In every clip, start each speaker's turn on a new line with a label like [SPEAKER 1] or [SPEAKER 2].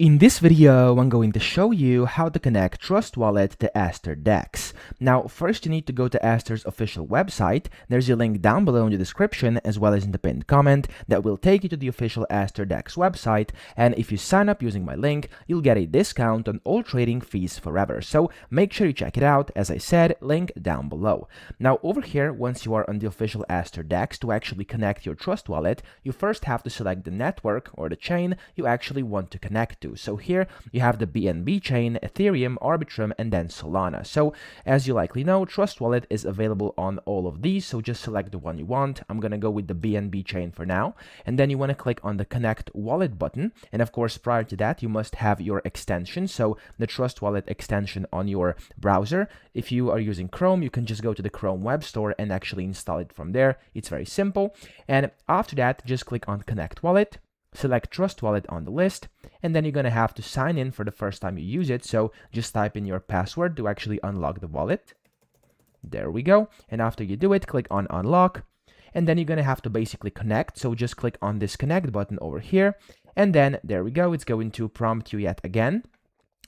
[SPEAKER 1] In this video, I'm going to show you how to connect Trust Wallet to Aster DEX. Now, first you need to go to Aster's official website. There's a link down below in the description as well as in the pinned comment that will take you to the official Aster DEX website, and if you sign up using my link, you'll get a discount on all trading fees forever. So make sure you check it out. As I said, link down below. Now over here, once you are on the official Aster DEX, to actually connect your Trust Wallet, you first have to select the network or the chain you actually want to connect to. So here you have the BNB chain, Ethereum, Arbitrum, and then Solana. So as you likely know, Trust Wallet is available on all of these, so just select the one you want. I'm gonna go with the BNB chain for now, and then you want to click on the Connect Wallet button, and of course prior to that you must have your extension, so the Trust Wallet extension on your browser. If you are using Chrome, you can just go to the Chrome Web Store and actually install it from there. It's very simple, and after that just click on Connect Wallet, select Trust Wallet on the list, and then you're going to have to sign in for the first time you use it. So just type in your password to actually unlock the wallet. There we go. And after you do it, click on unlock, and then you're going to have to basically connect. So just click on this connect button over here, and then there we go. It's going to prompt you yet again.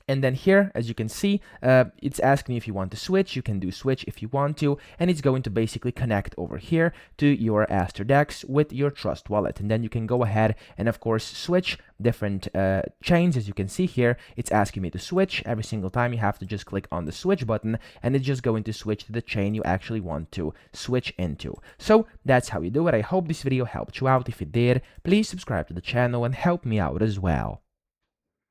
[SPEAKER 1] And then here, as you can see, it's asking if you want to switch. You can do switch if you want to, and it's going to basically connect over here to your Aster DEX with your Trust Wallet. And then you can go ahead and, of course, switch different chains. As you can see here, it's asking me to switch. Every single time you have to just click on the switch button, and it's just going to switch to the chain you actually want to switch into. So that's how you do it. I hope this video helped you out. If it did, please subscribe to the channel and help me out as well.